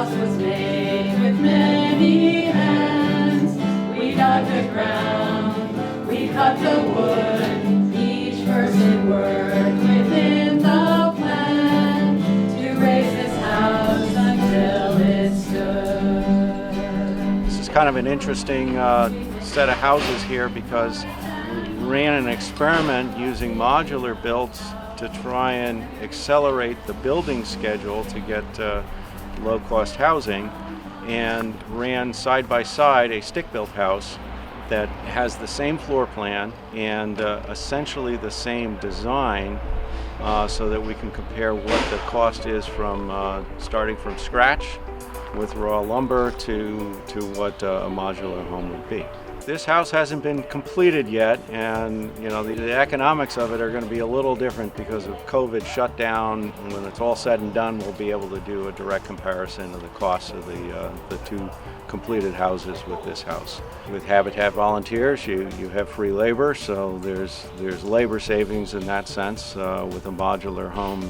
house was made with many hands. We dug the ground, we cut the wood, each person worked within the plan to raise this house until it stood. This is kind of an interesting set of houses here because we ran an experiment using modular builds to try and accelerate the building schedule to get low-cost housing, and ran side by side a stick-built house that has the same floor plan and essentially the same design, so that we can compare what the cost is from starting from scratch with raw lumber to what a modular home would be. This house hasn't been completed yet, and the economics of it are going to be a little different because of COVID shutdown. When it's all said and done, we'll be able to do a direct comparison of the costs of the two completed houses with this house. With Habitat volunteers, you have free labor, so there's labor savings in that sense. With a modular home,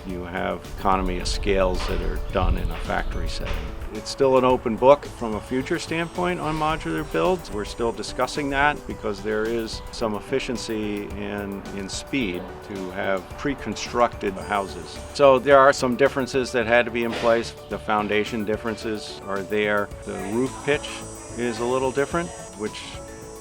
you have economy of scales that are done in a factory setting. It's still an open book from a future standpoint on modular builds. We're still discussing that because there is some efficiency in speed to have pre-constructed houses. So there are some differences that had to be in place. The foundation differences are there. The roof pitch is a little different, which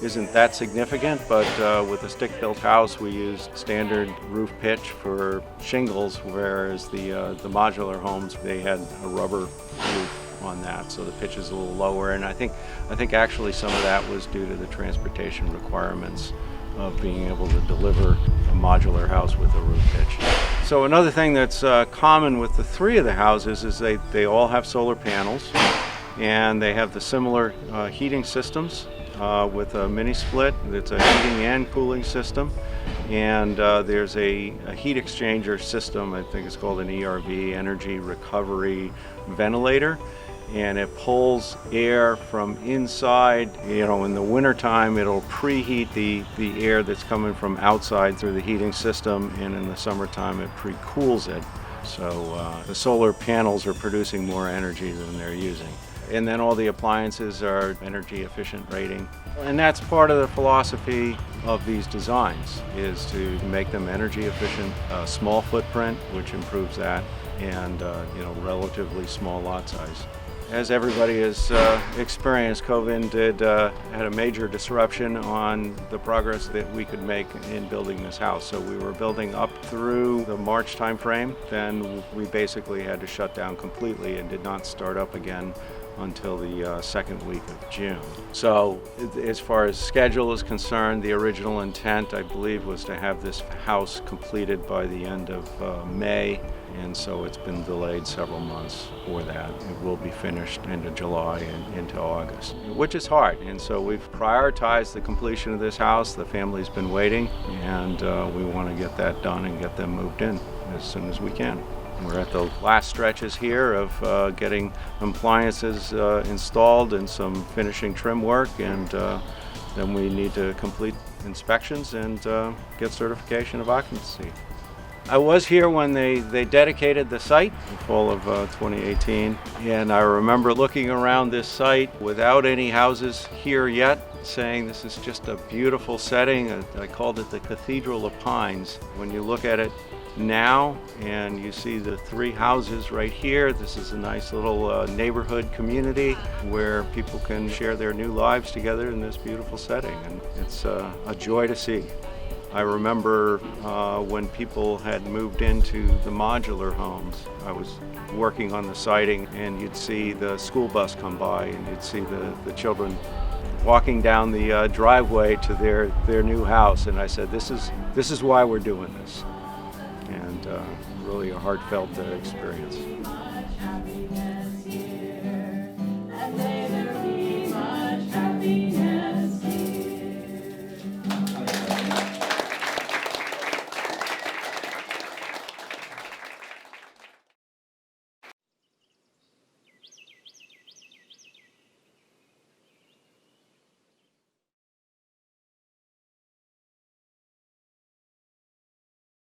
isn't that significant, but with a stick-built house we used standard roof pitch for shingles, whereas the modular homes, they had a rubber roof on that, so the pitch is a little lower, and I think actually some of that was due to the transportation requirements of being able to deliver a modular house with a roof pitch. So another thing that's common with the three of the houses is they all have solar panels, and they have the similar heating systems with a mini split. It's a heating and cooling system, and there's a heat exchanger system. I think it's called an ERV, Energy Recovery Ventilator, and it pulls air from inside. In the wintertime it'll preheat the air that's coming from outside through the heating system, and in the summertime it pre-cools it. So the solar panels are producing more energy than they're using. And then all the appliances are energy efficient rating. And that's part of the philosophy of these designs, is to make them energy efficient, small footprint, which improves that, and relatively small lot size. As everybody has experienced, COVID had a major disruption on the progress that we could make in building this house. So we were building up through the March timeframe, then we basically had to shut down completely and did not start up again until the second week of June. So as far as schedule is concerned, the original intent, I believe, was to have this house completed by the end of May, and so it's been delayed several months for that. It will be finished end of July and into August, which is hard, and so we've prioritized the completion of this house. The family's been waiting, and we want to get that done and get them moved in as soon as we can. We're at the last stretches here of getting appliances installed and some finishing trim work, and then we need to complete inspections and get certification of occupancy. I was here when they dedicated the site in fall of 2018, and I remember looking around this site without any houses here yet, saying this is just a beautiful setting. I called it the Cathedral of Pines. When you look at it now and you see the three houses right here, this is a nice little neighborhood community where people can share their new lives together in this beautiful setting, and it's a joy to see. I remember when people had moved into the modular homes, I was working on the siding, and you'd see the school bus come by, and you'd see the children walking down the driveway to their new house, and I said, this is why we're doing this. And really a heartfelt experience.